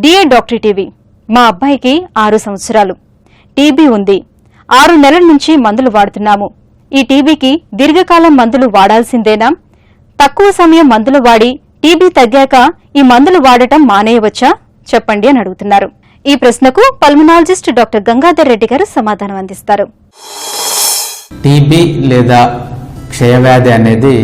Dear doctor TV, మా అబ్బాయికి 6 సంవత్సరాలు టీబీ ఉంది. 6 నెలల నుంచి మందులు వాడుతున్నాము. ఈ టీబీకి దీర్ఘకాలం మందులు వాడాల్సిందేనా? తక్కువ సమయం మందులు వాడి టీబీ తగ్గాక ఈ మందులు వాడటం మానేయవచ్చా? చెప్పండి అని అడుగుతున్నారు. ఈ ప్రశ్నకు పల్మనాలజిస్ట్ డాక్టర్ గంగాధర్ రెడ్డి గారు సమాధానం అందిస్తారు. టీబీ లేదా క్షయవ్యాధి అనేది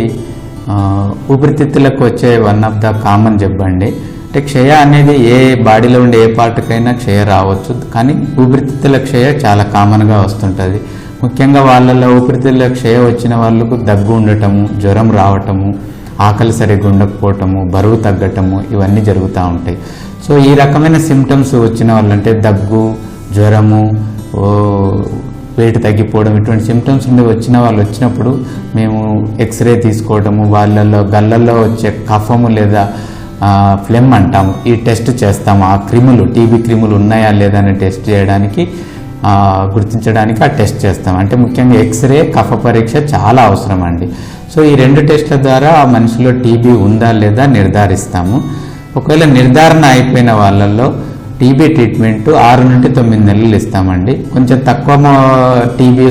ఊపిరితిత్తులకు వచ్చే వన్ ఆఫ్ ద కామన్ జబ్బు అండి. అంటే క్షయ అనేది ఏ బాడీలో ఉండే ఏ పార్ట్కైనా క్షయ రావచ్చు, కానీ ఊపిరితిత్తుల క్షయ చాలా కామన్గా వస్తుంటుంది. ముఖ్యంగా వాళ్ళల్లో ఊపిరితిత్తుల క్షయ వచ్చిన వాళ్ళకు దగ్గు ఉండటము, జ్వరం రావటము, ఆకలి సరిగ్గా ఉండకపోవటము, బరువు తగ్గటము, ఇవన్నీ జరుగుతూ ఉంటాయి. సో ఈ రకమైన సిమ్టమ్స్ వచ్చిన వాళ్ళంటే దగ్గు, జ్వరము, వెయిట్ తగ్గిపోవడం, ఇటువంటి సిమ్టమ్స్ వచ్చిన వాళ్ళు వచ్చినప్పుడు మేము ఎక్స్రే తీసుకోవడము, వాళ్ళల్లో గళ్ళల్లో వచ్చే కఫము లేదా ఫ్లెమ్ అంటాము, ఈ టెస్ట్ చేస్తాము. ఆ క్రిములు, టీబీ క్రిములు ఉన్నాయా లేదా అని టెస్ట్ చేయడానికి, గుర్తించడానికి ఆ టెస్ట్ చేస్తాం. అంటే ముఖ్యంగా ఎక్స్రే, కఫ పరీక్ష చాలా అవసరం అండి. సో ఈ 2 టెస్ట్ల ద్వారా ఆ మనిషిలో టీబీ ఉందా లేదా నిర్ధారిస్తాము. ఒకవేళ నిర్ధారణ అయిపోయిన వాళ్ళల్లో టీబీ ట్రీట్మెంట్ 6 నుండి 9 నెలలు ఇస్తామండి. కొంచెం తక్కువ టీబీ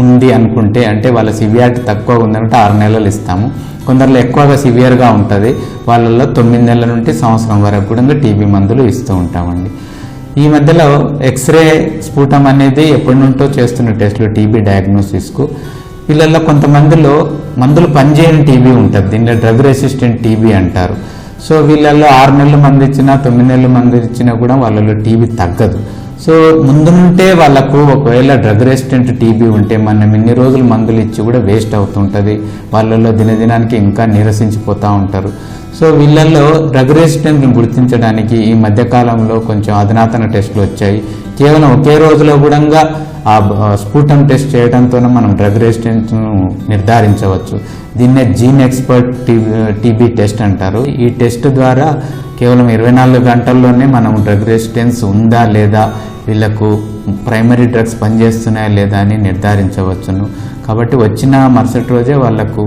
ఉంది అనుకుంటే, అంటే వాళ్ళ సివియారిటీ తక్కువ ఉందంటే 6 నెలలు ఇస్తాము. కొందరిలో ఎక్కువగా సివియర్గా ఉంటుంది, వాళ్ళల్లో 9 నెలల నుండి సంవత్సరం వరకు కూడా టీబీ మందులు ఇస్తూ ఉంటామండి. ఈ మధ్యలో ఎక్స్రే స్ఫుటం అనేది ఎప్పటి నుంటో చేస్తున్న టెస్టులు టీబీ డయాగ్నోసిస్కు. వీళ్ళల్లో కొంతమందిలో మందులు పనిచేయని టీబీ ఉంటుంది, దీనిలో డ్రగ్ రెసిస్టెంట్ టీబీ అంటారు. సో వీళ్ళల్లో 6 నెలలు మందు ఇచ్చినా 9 నెలలు మందు ఇచ్చినా కూడా వాళ్ళలో టీబీ తగ్గదు. సో ముందు నుంటే వాళ్ళకు ఒకవేళ డ్రగ్ రెసిస్టెంట్ టీబీ ఉంటే మనం ఇన్ని రోజులు మందులు ఇచ్చి కూడా వేస్ట్ అవుతుంటుంది. వాళ్ళల్లో దినదినానికి ఇంకా నీరసించిపోతూ ఉంటారు. సో వీళ్ళల్లో డ్రగ్ రెసిస్టెంట్ని గుర్తించడానికి ఈ మధ్యకాలంలో కొంచెం అధునాతన టెస్టులు వచ్చాయి. కేవలం ఒకే రోజులో కూడా ఆ స్ఫుటం టెస్ట్ చేయడంతోనే మనం డ్రగ్ రెసిస్టెన్స్ను నిర్ధారించవచ్చు. దీన్నే జీన్ ఎక్స్పర్ట్ టీబీ టెస్ట్ అంటారు. ఈ టెస్ట్ ద్వారా కేవలం 24 గంటల్లోనే మనం డ్రగ్ రెసిస్టెన్స్ ఉందా లేదా, వీళ్ళకు ప్రైమరీ డ్రగ్స్ పనిచేస్తున్నాయా లేదా అని నిర్ధారించవచ్చును. కాబట్టి వచ్చిన మరుసటి రోజే వాళ్ళకు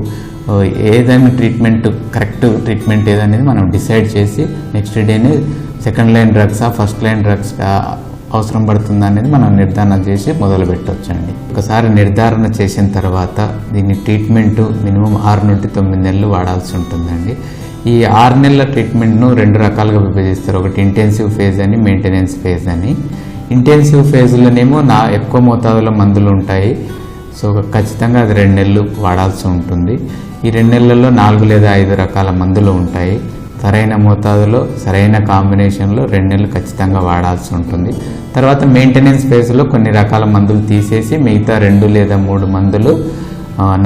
ఏదైనా ట్రీట్మెంట్, కరెక్ట్ ట్రీట్మెంట్ ఏదనేది మనం డిసైడ్ చేసి నెక్స్ట్ డేనే సెకండ్ లైన్ డ్రగ్సా, ఫస్ట్ లైన్ డ్రగ్స్ అవసరం పడుతుందా అనేది మనం నిర్ధారణ చేసి మొదలు పెట్టవచ్చండి. ఒకసారి నిర్ధారణ చేసిన తర్వాత దీన్ని ట్రీట్మెంట్ మినిమం 6 నుండి 9 నెలలు వాడాల్సి ఉంటుందండి. ఈ 6 నెలల ట్రీట్మెంట్ను 2 రకాలుగా విభజిస్తారు. ఒకటి ఇంటెన్సివ్ ఫేజ్ అని, మెయింటెనెన్స్ ఫేజ్ అని. ఇంటెన్సివ్ ఫేజ్లోనేమో ఎక్కువ మోతాదులో మందులు ఉంటాయి. సో ఖచ్చితంగా అది 2 నెలలు వాడాల్సి ఉంటుంది. ఈ 2 నెలల్లో 4 లేదా 5 రకాల మందులు ఉంటాయి. సరైన మోతాదులో, సరైన కాంబినేషన్లో 2 నెలలు ఖచ్చితంగా వాడాల్సి ఉంటుంది. తర్వాత మెయింటెనెన్స్ ఫేజ్లో కొన్ని రకాల మందులు తీసేసి మిగతా 2 లేదా 3 మందులు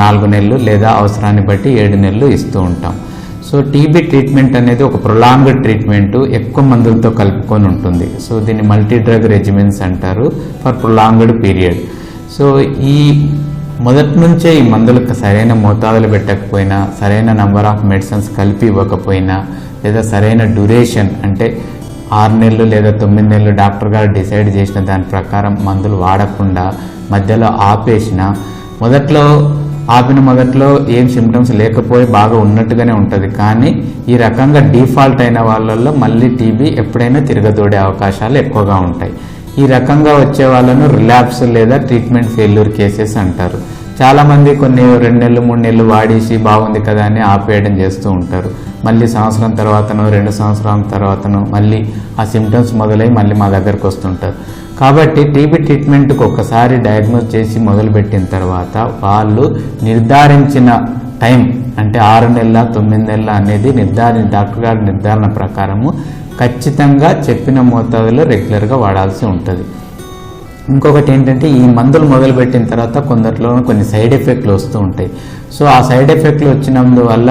4 నెలలు లేదా అవసరాన్ని బట్టి 7 నెలలు ఇస్తూ ఉంటాం. సో టీబీ ట్రీట్మెంట్ అనేది ఒక ప్రొలాంగ్డ్ ట్రీట్మెంట్, ఎక్కువ మందులతో కలుపుకొని ఉంటుంది. సో దీన్ని మల్టీ డ్రగ్ రెజిమెన్స్ అంటారు ఫర్ ప్రొలాంగ్డ్ పీరియడ్. సో ఈ మొదటి నుంచే ఈ మందులకు సరైన మోతాదులు పెట్టకపోయినా, సరైన నెంబర్ ఆఫ్ మెడిసిన్స్ కలిపి ఇవ్వకపోయినా, లేదా సరైన డ్యూరేషన్ అంటే 6 నెలలు లేదా 9 నెలలు డాక్టర్ గారు డిసైడ్ చేసిన దాని ప్రకారం మందులు వాడకుండా మధ్యలో ఆపేసిన, మొదట్లో ఏం సిమ్టమ్స్ లేకపోయి బాగా ఉన్నట్టుగానే ఉంటుంది, కానీ ఈ రకంగా డిఫాల్ట్ అయిన వాళ్ళల్లో మళ్ళీ టీబీ ఎప్పుడైనా తిరగదోడే అవకాశాలు ఎక్కువగా ఉంటాయి. ఈ రకంగా వచ్చే వాళ్ళను రిలాప్స్ లేదా ట్రీట్మెంట్ ఫెయిల్యూర్ కేసెస్ అంటారు. చాలామంది కొన్ని 2 నెలలు 3 నెలలు వాడేసి బాగుంది కదా అని ఆపేయడం చేస్తూ ఉంటారు. మళ్ళీ సంవత్సరం తర్వాతనో 2 సంవత్సరాల తర్వాతనో మళ్ళీ ఆ సిమ్టమ్స్ మొదలై మళ్ళీ మా దగ్గరకు వస్తుంటారు. కాబట్టి టీబీ ట్రీట్మెంట్కి ఒక్కసారి డయాగ్నోస్ చేసి మొదలుపెట్టిన తర్వాత వాళ్ళు నిర్ధారించిన టైం అంటే 6 నెలల 9 నెలల అనేది డాక్టర్ గారి నిర్ధారణ ప్రకారము ఖచ్చితంగా చెప్పిన మోతాదులో రెగ్యులర్గా వాడాల్సి ఉంటుంది. ఇంకొకటి ఏంటంటే, ఈ మందులు మొదలుపెట్టిన తర్వాత కొందరిలో కొన్ని సైడ్ ఎఫెక్ట్లు వస్తూ ఉంటాయి. సో ఆ సైడ్ ఎఫెక్ట్లు వచ్చినందువల్ల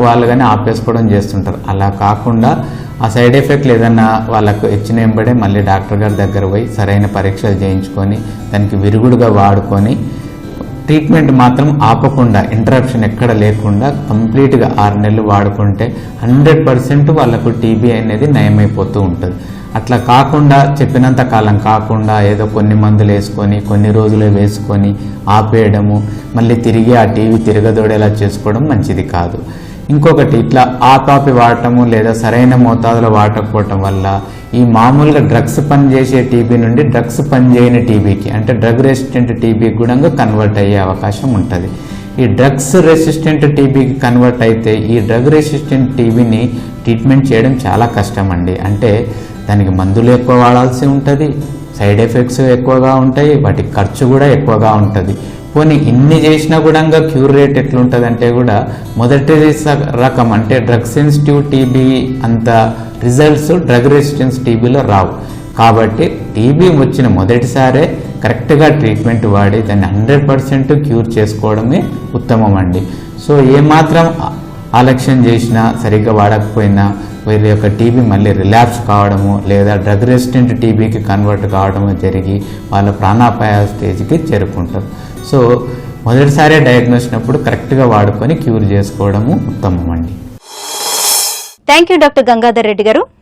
వాళ్ళగానే ఆపేసుకోవడం చేస్తుంటారు. అలా కాకుండా ఆ సైడ్ ఎఫెక్ట్లు ఏదన్నా వాళ్ళకు ఇచ్చిన వెంబడే మళ్ళీ డాక్టర్ గారి దగ్గర పోయి సరైన పరీక్షలు చేయించుకొని దానికి విరుగుడుగా వాడుకొని ట్రీట్మెంట్ మాత్రం ఆపకుండా, ఇంటరప్షన్ ఎక్కడ లేకుండా కంప్లీట్గా 6 నెలలు వాడుకుంటే 100% వాళ్ళకు టీబీ అనేది నయమైపోతూ ఉంటుంది. అట్లా కాకుండా, చెప్పినంత కాలం కాకుండా ఏదో కొన్ని మందులు వేసుకొని కొన్ని రోజులు వేసుకొని ఆపేయడము, మళ్ళీ తిరిగి ఆ టీవీ తిరగదోడేలా చేసుకోవడం మంచిది కాదు. ఇంకొకటి ఇట్లా ఆపాపి వాడటము లేదా సరైన మోతాదులో వాడకపోవటం వల్ల ఈ మామూలుగా డ్రగ్స్ పనిచేసే టీబీ నుండి డ్రగ్స్ పనిచేయని టీబీకి అంటే డ్రగ్ రెసిస్టెంట్ టీబీకి కూడా కన్వర్ట్ అయ్యే అవకాశం ఉంటుంది. ఈ డ్రగ్స్ రెసిస్టెంట్ టీబీకి కన్వర్ట్ అయితే ఈ డ్రగ్ రెసిస్టెంట్ టీబీని ట్రీట్మెంట్ చేయడం చాలా కష్టం అండి. అంటే దానికి మందులు ఎక్కువ వాడాల్సి ఉంటుంది, సైడ్ ఎఫెక్ట్స్ ఎక్కువగా ఉంటాయి, వాటి ఖర్చు కూడా ఎక్కువగా ఉంటుంది. పోనీ ఇన్ని చేసినా కూడా క్యూర్ రేట్ ఎట్లుంటుంది అంటే కూడా మొదటి రకం అంటే డ్రగ్ సెన్సిటివ్ టీబీ అంత రిజల్ట్స్ డ్రగ్ రెసిస్టెన్స్ టీబీలో రావు. కాబట్టి టీబీ వచ్చిన మొదటిసారే కరెక్ట్గా ట్రీట్మెంట్ వాడి దాన్ని 100% క్యూర్ చేసుకోవడమే ఉత్తమం అండి. సో ఏమాత్రం ఆలక్ష్యం చేసినా సరిగ్గా వాడకపోయినా వీళ్ళ యొక్క టీబీ మళ్ళీ రిలాప్స్ కావడము లేదా డ్రగ్ రెసిస్టెంట్ టీబీకి కన్వర్ట్ కావడము జరిగి వాళ్ళ ప్రాణాపాయ స్టేజ్కి చేరుకుంటారు. సో మొదటిసారి డయాగ్నోస్ అయినప్పుడు కరెక్ట్గా వాడుకొని క్యూర్ చేసుకోవడము ఉత్తమం అండి. Thank you doctor Gangadhar Reddy గారు.